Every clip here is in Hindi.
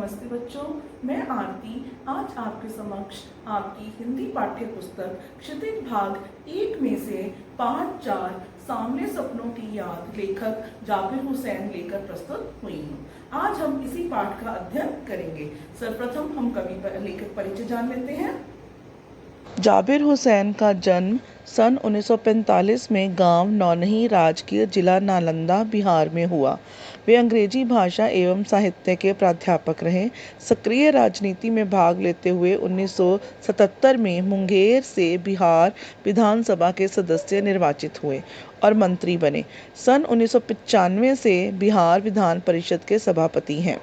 नमस्ते बच्चों, मैं आरती आज आपके समक्ष आपकी हिंदी पाठ्य पुस्तक क्षितिज भाग 1 में से पाठ 4 सामने सपनों की याद लेखक जाबिर हुसैन लेकर प्रस्तुत हुई हूँ। आज हम इसी पाठ का अध्ययन करेंगे। सर्वप्रथम हम कवि लेखक परिचय जान लेते हैं। जाबिर हुसैन का जन्म सन 1945 में गांव नौनही राजगीर जिला नालंदा बिहार में हुआ। वे अंग्रेजी भाषा एवं साहित्य के प्राध्यापक रहे। सक्रिय राजनीति में भाग लेते हुए 1977 में मुंगेर से बिहार विधानसभा के सदस्य निर्वाचित हुए और मंत्री बने। सन 1995 से बिहार विधान परिषद के सभापति हैं।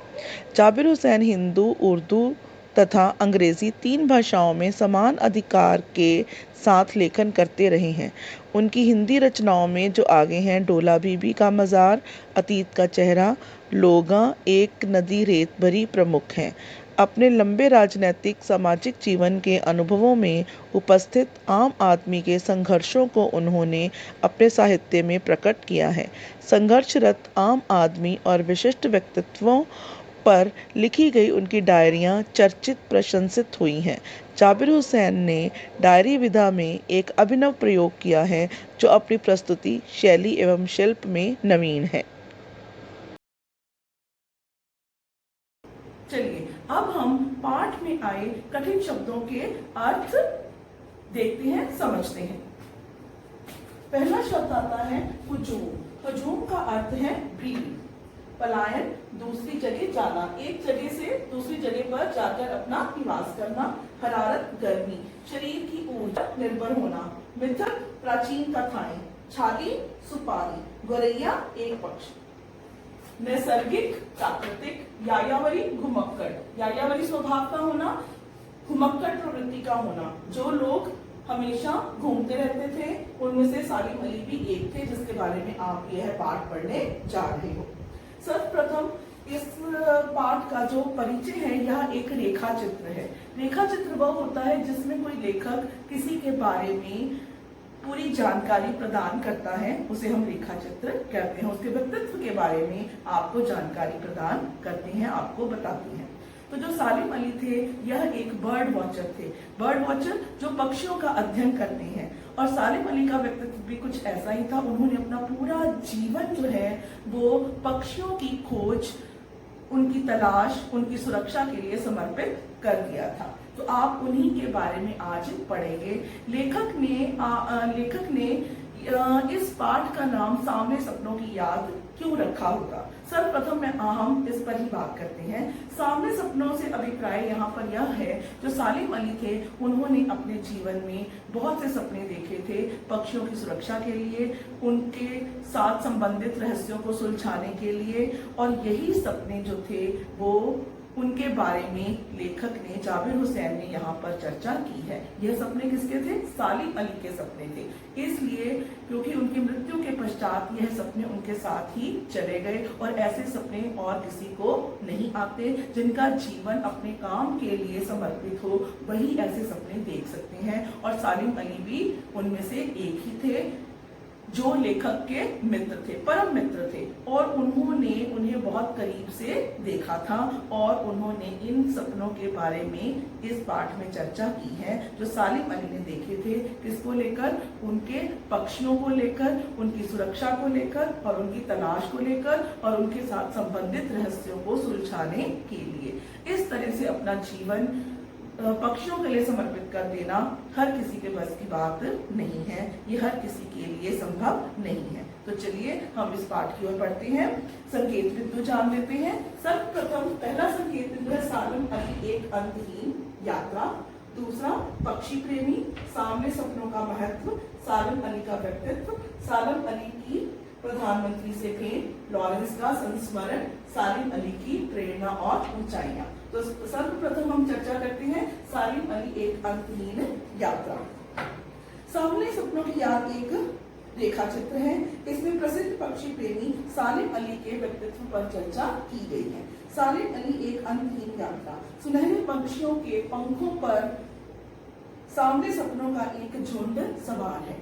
जाबिर हुसैन हिंदू, उर्दू तथा अंग्रेजी 3 भाषाओं में समान अधिकार के साथ लेखन करते रहे हैं। उनकी हिंदी रचनाओं में जो आगे हैं डोला बीबी का मज़ार, अतीत का चेहरा, लोगा, एक नदी रेत भरी प्रमुख हैं। अपने लंबे राजनैतिक सामाजिक जीवन के अनुभवों में उपस्थित आम आदमी के संघर्षों को उन्होंने अपने साहित्य में प्रकट किया है। संघर्षरत आम आदमी और विशिष्ट व्यक्तित्वों पर लिखी गई उनकी डायरियां चर्चित प्रशंसित हुई हैं। जाबिर हुसैन ने डायरी विधा में एक अभिनव प्रयोग किया है जो अपनी प्रस्तुति शैली एवं शिल्प में नवीन है। चलिए अब हम पाठ में आए कठिन शब्दों के अर्थ देखते हैं, समझते हैं। पहला शब्द आता है हुजूम। हुजूम का अर्थ है भीड़, पलायन, दूसरी जगह जाना, एक जगह से दूसरी जगह पर जाकर अपना निवास करना। हरारत, गर्मी, शरीर की ऊर्जा निर्भर होना। मिथक, प्राचीन कथाएं। छाली, सुपारी। गोरैया, एक पक्ष। नैसर्गिक, प्राकृतिक। यायावरी, घुमक्कड़, यायावरी स्वभाव का होना, घुमक्कड़ प्रवृत्ति का होना। जो लोग हमेशा घूमते रहते थे उनमें से सालिम अली भी एक थे, जिसके बारे में आप यह पाठ पढ़ने जा रहे हो। सर्वप्रथम इस पाठ का जो परिचय है यह एक रेखा चित्र है। रेखा चित्र वह होता है जिसमें कोई लेखक किसी के बारे में पूरी जानकारी प्रदान करता है, उसे हम रेखा चित्र कहते हैं। उसके व्यक्तित्व के बारे में आपको जानकारी प्रदान करते हैं, आपको बताते हैं। तो जो सालिम अली थे यह एक बर्ड वॉचर थे। बर्ड वॉचर जो पक्षियों का अध्ययन करते हैं, और सालिम अली का व्यक्तित्व भी कुछ ऐसा ही था। उन्होंने अपना पूरा जीवन जो है वो पक्षियों की खोज, उनकी तलाश, उनकी सुरक्षा के लिए समर्पित कर दिया था। तो आप उन्हीं के बारे में आज पढ़ेंगे। लेखक ने इस पाठ का नाम सामने सपनों की याद क्यों रखा होगा? सर्वप्रथम हम इस पर ही बात करते हैं। सामने सपनों से अभिप्राय यहाँ पर यह है, जो सालिम अली थे उन्होंने अपने जीवन में बहुत से सपने देखे थे पक्षियों की सुरक्षा के लिए, उनके साथ संबंधित रहस्यों को सुलझाने के लिए, और यही सपने जो थे वो उनके बारे में लेखक ने, जाबिर हुसैन ने यहाँ पर चर्चा की है। यह सपने किसके थे? सालिम अली के सपने थे। इसलिए क्योंकि उनकी मृत्यु के पश्चात यह सपने उनके साथ ही चले गए, और ऐसे सपने और किसी को नहीं आते। जिनका जीवन अपने काम के लिए समर्पित हो वही ऐसे सपने देख सकते हैं, और सालिम अली भी उनमें से एक ही थे जो लेखक के मित्र थे, परम मित्र थे, और उन्होंने उन्हें बहुत करीब से देखा था, और उन्होंने इन सपनों के बारे में इस पाठ में चर्चा की है जो सालिम अली ने देखे थे। किसको लेकर? उनके पक्षियों को लेकर, उनकी सुरक्षा को लेकर, और उनकी तलाश को लेकर, और उनके साथ संबंधित रहस्यों को सुलझाने के लिए। इस तरह से अपना जीवन पक्षियों के लिए समर्पित कर देना हर किसी के बस की बात नहीं है, ये हर किसी के लिए संभव नहीं है। तो चलिए हम इस पाठ की ओर बढ़ते हैं। संकेत बिंदु जान लेते हैं। सर्वप्रथम पहला संकेत बिंदु है सालिम अली एक अंतहीन यात्रा। दूसरा, पक्षी प्रेमी, सामने सपनों का महत्व, सालिम अली का व्यक्तित्व, सालिम अली की प्रधानमंत्री से भेंट, लॉरेंस का संस्मरण, सालिम अली की प्रेरणा और ऊंचाइयां। तो सर्वप्रथम हम चर्चा करते हैं सालिम अली एक अंतहीन यात्रा। सामने सपनों की याद एक रेखा चित्र है। इसमें प्रसिद्ध पक्षी प्रेमी सालिम अली के व्यक्तित्व पर चर्चा की गई है। सालिम अली एक अंतहीन यात्रा। सुनहरे पक्षियों के पंखों पर सामने सपनों का एक झुंड सवार है।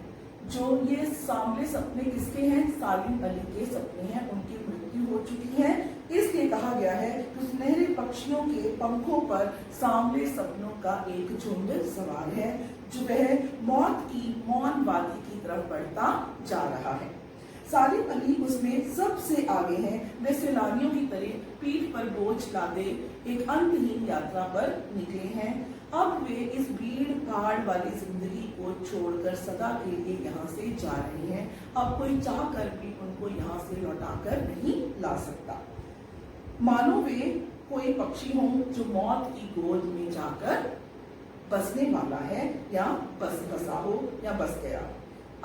जो ये सामने सपने किसके हैं? सालिम अली के सपने हैं। उनकी मृत्यु हो चुकी है, इसलिए कहा गया है कि सुनहरे पक्षियों के पंखों पर सांवले सपनों का एक झुंड सवार है, जो वह मौत की मौन वादी की तरफ बढ़ता जा रहा है। सालिम अली उसमें सबसे आगे हैं। वे सैलानियों की तरह पीठ पर बोझ लादे एक अंतहीन यात्रा पर निकले हैं। अब वे इस भीड़ भाड़ वाली जिंदगी को छोड़कर सदा के लिए यहाँ से जा रहे हैं। अब कोई चाह कर भी उनको यहाँ से लौटाकर नहीं ला सकता। मानो वे कोई पक्षी हो जो मौत की गोद में जाकर बसने वाला है, या बसा हो या बस गया।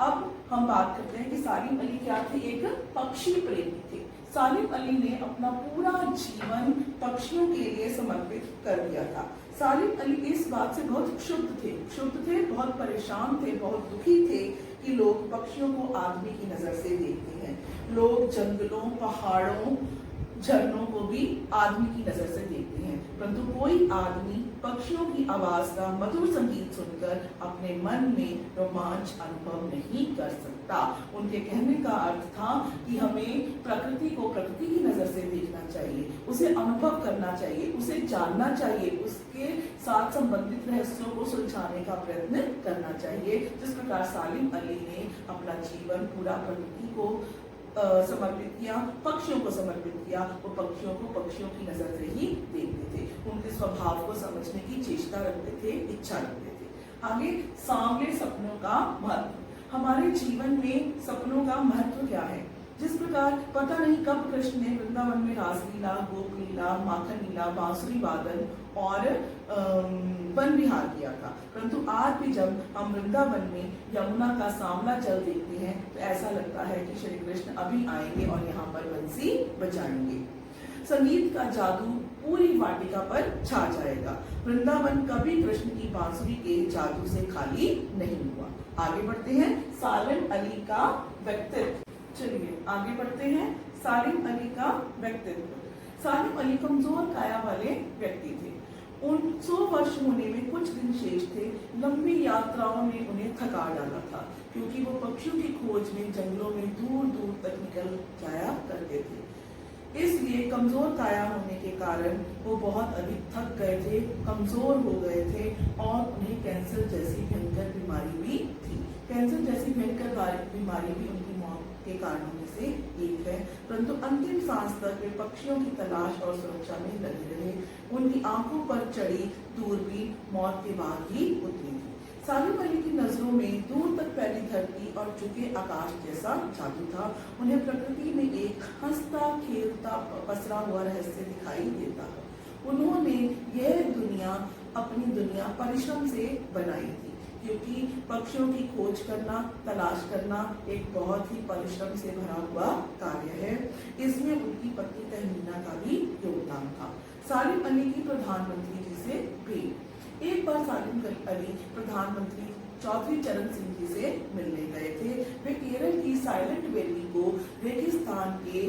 अब हम बात करते हैं कि सालिम अली क्या थे, एक पक्षी प्रेमी थे। सालिम अली ने अपना पूरा जीवन पक्षियों के लिए समर्पित कर दिया था। सालिम अली इस बात से बहुत क्षुब्ध थे, बहुत परेशान थे, बहुत दुखी थे कि लोग पक्षियों को आदमी की नजर से देखते हैं। लोग जंगलों, पहाड़ों, झरनों को भी आदमी की नजर से देखते हैं, परंतु कोई आदमी पक्षियों की आवाज का मधुर संगीत सुनकर अपने मन में रोमांच अनुभव नहीं कर सकता। उनके कहने का अर्थ था कि हमें प्रकृति को प्रकृति की नजर से देखना चाहिए, उसे अनुभव करना चाहिए, उसे जानना चाहिए, उसके साथ संबंधित रहस्यों को सुलझाने का प्रयत्न करना चाहिए। जिस प्रकार सालिम अली ने अपना जीवन पूरा प्रकृति को समर्पित किया, पक्षियों को समर्पित किया, वो पक्षियों को पक्षियों की नजर से ही देखते थे, उनके स्वभाव को समझने की चेष्टा रखते थे, इच्छा रखते थे। आगे सांवले सपनों का महत्व। हमारे जीवन में सपनों का महत्व क्या है? जिस प्रकार पता नहीं कब कृष्ण ने वृंदावन में रासलीला, गोप लीला, माखन लीला, बांसुरी वादन और वन विहार किया था, परंतु आज भी जब हम वृंदावन में यमुना का सांवला जल देखते हैं तो ऐसा लगता है कि श्री कृष्ण अभी आएंगे और यहाँ पर बंसी बजाएंगे। संगीत का जादू पूरी वाटिका पर छा जाएगा। वृंदावन कभी कृष्ण की बांसुरी के जादू से खाली नहीं हुआ। आगे बढ़ते हैं, सालिम अली का व्यक्तित्व। चलिए आगे बढ़ते हैं, सालिम अली का व्यक्तित्व। सालिम अली कमजोर काया वाले व्यक्ति थे। उन 100 वर्ष होने में कुछ दिन शेष थे। लंबी यात्राओं ने उन्हें थका डाला था, क्योंकि वो पक्षियों की खोज में जंगलों में दूर दूर तक निकल जाया करते थे। इसलिए कमजोर काया होने के कारण वो बहुत अधिक थक गए थे, कमजोर हो गए थे और उन्हें कैंसर जैसी भयंकर बीमारी भी थी। कैंसर जैसी भयंकर बीमारी भी उनकी मौत के कारणों में से एक है, परंतु अंतिम सांस तक वे पक्षियों की तलाश और सुरक्षा में लगे रहे। उनकी आंखों पर चढ़ी दूरबीन मौत के बाद ही उतरी थी। सालिम अली की नजरों में दूर तक फैली धरती और झुके आकाश जैसा जादू था। उन्हें प्रकृति में एक हंसता खेलता पसरा हुआ रहस्य दिखाई देता है। उन्होंने यह दुनिया अपनी दुनिया परिश्रम से बनाई थी, क्योंकि पक्षियों की खोज करना, तलाश करना एक बहुत ही परिश्रम से भरा हुआ कार्य है। इसमें उनकी पत्नी तहमीना का भी योगदान था। सालिम अली की प्रधानमंत्री जी से भेंट। एक बार सालिम अली प्रधानमंत्री चौधरी चरण सिंह जी से मिलने गए थे। वे केरल की साइलेंट वैली को रेगिस्तान के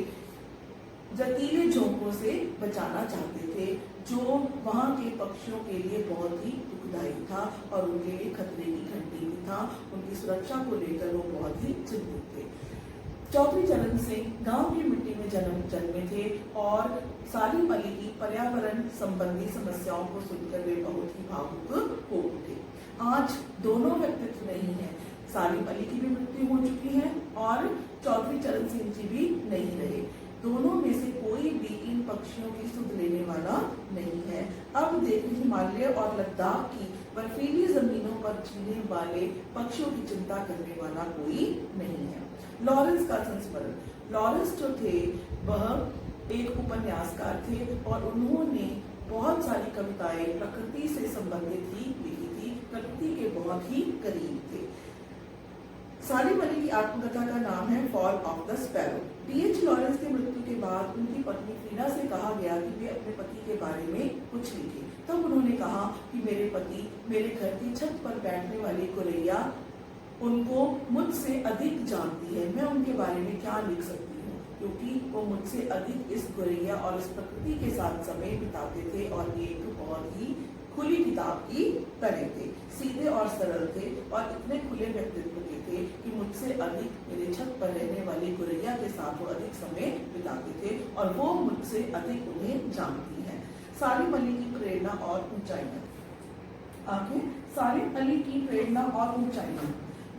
जतीले झोंकों से बचाना चाहते थे, जो वहां के पक्षियों के लिए बहुत ही दुखदायी था और उनके लिए खतरे की घंटी भी था। उनकी सुरक्षा को लेकर वो बहुत ही चिंतित थे। चौधरी चरण सिंह गांव की मिट्टी में जन्मे थे और सालिम अली की पर्यावरण संबंधी समस्याओं को सुनकर वे बहुत ही भावुक हो उठे। आज दोनों व्यक्तित्व नहीं है। सालिम अली की भी मृत्यु हो चुकी है और चौधरी चरण सिंह जी भी नहीं रहे। दोनों में से कोई भी इन पक्षियों की सुध लेने वाला नहीं है। अब देखें, हिमालय और लद्दाख की बर्फीली जमीनों पर जीने वाले पक्षियों की चिंता करने वाला कोई नहीं है। लॉरेंस का संस्मरण। लॉरेंस जो थे वह एक उपन्यासकार थे और उन्होंने बहुत सारी कविताएं प्रकृति से संबंधित ही लिखी थी, प्रकृति के बहुत ही करीब थे। सालिम अली की आत्मकथा का नाम है fall of the sparrow. D.H. Lawrence की मृत्यु के बाद उनकी पत्नी फ्रीडा से कहा गया कि वे अपने पति के बारे में कुछ लिखें। तब उन्होंने कहा कि मेरे पति मेरे घर की छत पर बैठने वाली गोरैया उनको मुझसे अधिक जानती है, मैं उनके बारे में क्या लिख सकती हूँ, क्योंकि वो मुझसे अधिक इस गोरैया और इस प्रकृति के साथ समय बिताते थे और ये एक बहुत ही खुली किताब की तरह थे, सीधे और सरल थे और इतने खुले व्यक्तित्व के थे कि मुझसे अधिक मेरे छत पर रहने वाली गुरैया के साथ वो अधिक समय बिताते थे और वो मुझसे अधिक उन्हें जानती हैं। सालिम अली की प्रेरणा और ऊंचाइयां। आगे सालिम अली की प्रेरणा और ऊंचाइयां।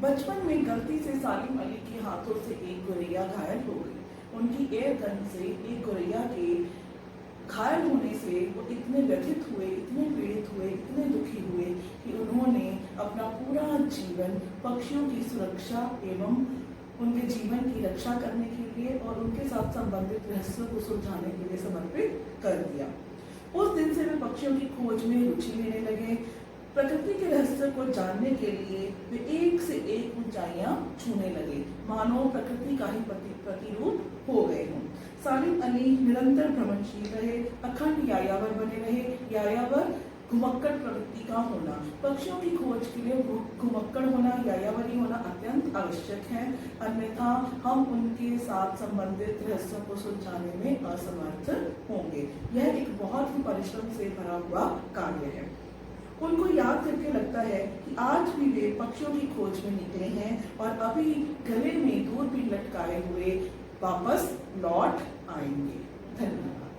बचपन में गलती से सालिम अली के हाथों से एक गुरैया घायल हो गई। उनकी एयर गन से एक गुरैया के घायल होने से वो इतने व्यथित हुए, इतने पीड़ित हुए, इतने दुखी हुए कि उन्होंने अपना पूरा जीवन पक्षियों की सुरक्षा एवं उनके जीवन की रक्षा करने के लिए और उनके साथ संबंधित रहस्यों को सुलझाने के लिए समर्पित कर दिया। उस दिन से वे पक्षियों की खोज में रुचि लेने लगे। प्रकृति के रहस्य को जानने के लिए वे एक से एक ऊंचाइयां छूने लगे, मानो प्रकृति का ही प्रतिरूप हो गए हों। सालिम अली निरंतर भ्रमणशील रहे, अखंड यायावर बने रहे। यायावर घुमक्कड़ प्रवृत्ति का होना। पक्षियों की खोज के लिए घुमक्कड़ होना, यायावरी होना अत्यंत आवश्यक है, अन्यथा हम उनके साथ संबंधित रहस्यों को सुलझाने में असमर्थ होंगे। यह एक बहुत ही परिश्रम से भरा हुआ कार्य है। उनको याद करके लगता है कि आज भी वे पक्षियों की खोज में निकले हैं और अभी गले में दूरबीन लटकाए हुए वापस लौट आएंगे। धन्यवाद।